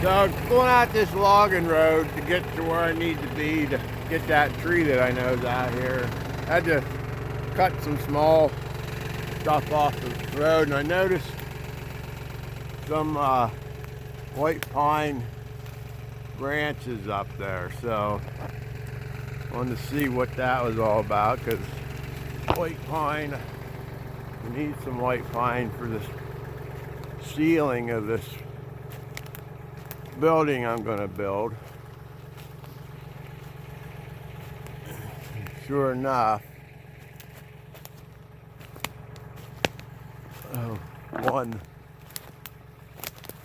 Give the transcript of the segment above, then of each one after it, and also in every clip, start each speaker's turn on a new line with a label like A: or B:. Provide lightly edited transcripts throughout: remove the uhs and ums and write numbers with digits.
A: So going out this logging road to get to where I need to be to get that tree that I know is out here. Had to cut some small stuff off the road, and I noticed some white pine branches up there. So I wanted to see what that was all about, because white pine, we need some white pine for this ceiling of this building I'm going to build. Sure enough, one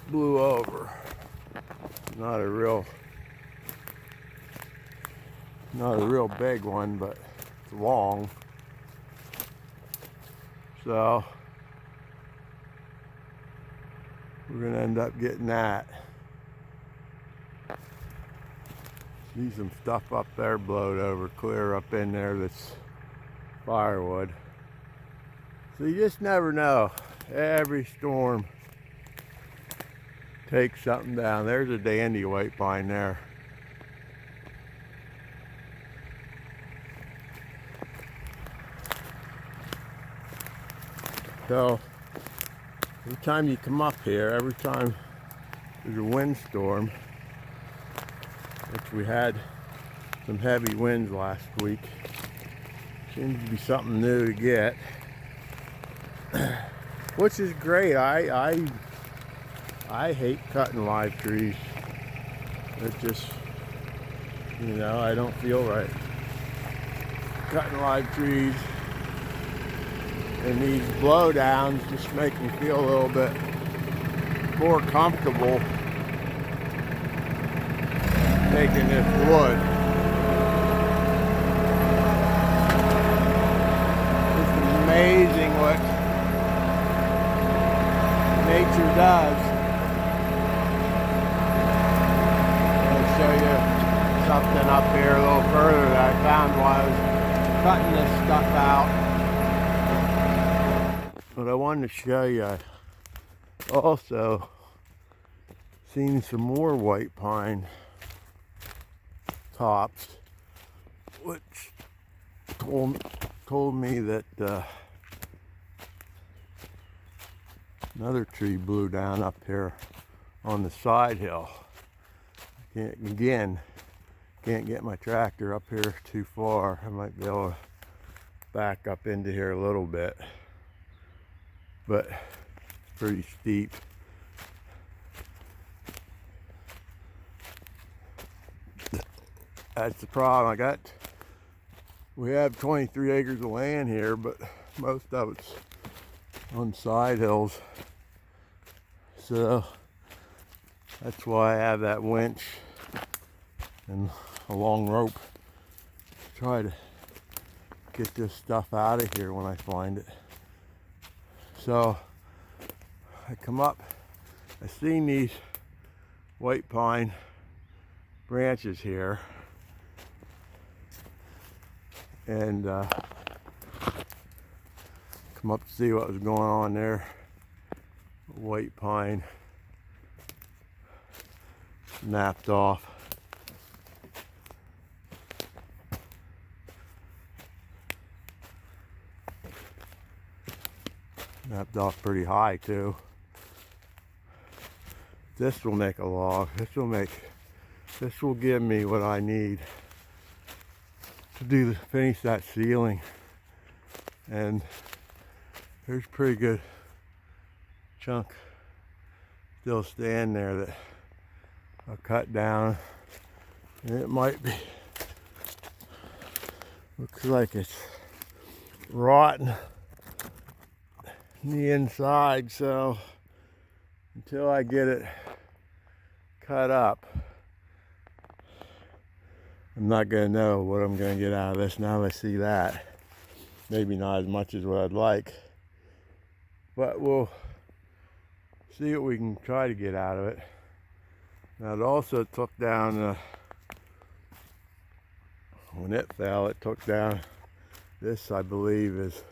A: blew over. Not a real big one, but it's long. So we're going to end up getting that. See some stuff up there blowed over, clear up in there that's firewood. So you just never know. Every storm takes something down. There's a dandy white pine there. So every time you come up here, every time there's a windstorm, which we had some heavy winds last week, seems to be something new to get, which is great. I hate cutting live trees. It just, I don't feel right cutting live trees. And these blowdowns just make me feel a little bit more comfortable taking this wood. It's amazing what nature does. I'll show you something up here a little further that I found while I was cutting this stuff out. But I wanted to show you, I also seen some more white pine tops, which told me that another tree blew down up here on the side hill. Can't get my tractor up here too far. I might be able to back up into here a little bit, but it's pretty steep. That's the problem. We have 23 acres of land here, but most of it's on side hills. So that's why I have that winch and a long rope to try to get this stuff out of here when I find it. So I come up, I seen these white pine branches here, and come up to see what was going on there. White pine snapped off. Snapped off pretty high too. This will make a log. This will give me what I need to finish that ceiling. And there's a pretty good chunk still standing there that I'll cut down. And it might be, looks like it's rotten the inside, so until I get it cut up, I'm not gonna know what I'm gonna get out of this. Now I see that, maybe not as much as what I'd like, but we'll see what we can try to get out of it. Now it also took down when it fell, it took down this, I believe, is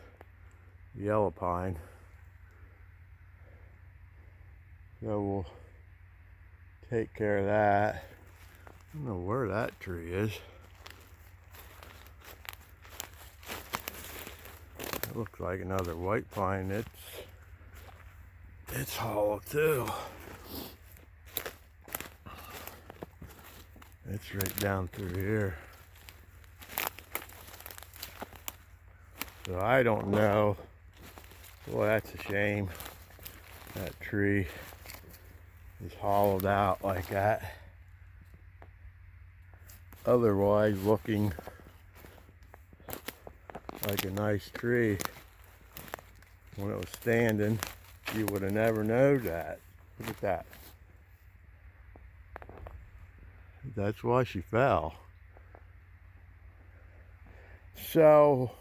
A: yellow pine. So we'll take care of that. I don't know where that tree is. It looks like another white pine. It's hollow too. It's right down through here. So I don't know. Boy, that's a shame. That tree is hollowed out like that. Otherwise looking like a nice tree. When it was standing, you would have never known that. Look at that. That's why she fell. So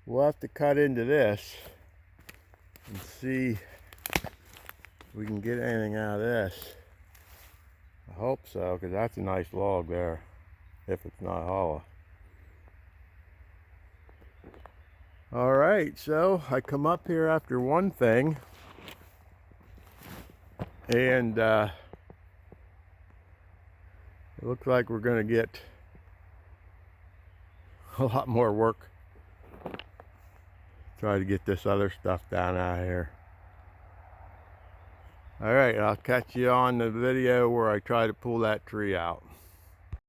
A: we'll have to cut into this and see if we can get anything out of this. I hope so, because that's a nice log there, if it's not hollow. All right, so I come up here after one thing, and it looks like we're going to get a lot more work. Try to get this other stuff down out here. All right, I'll catch you on the video where I try to pull that tree out.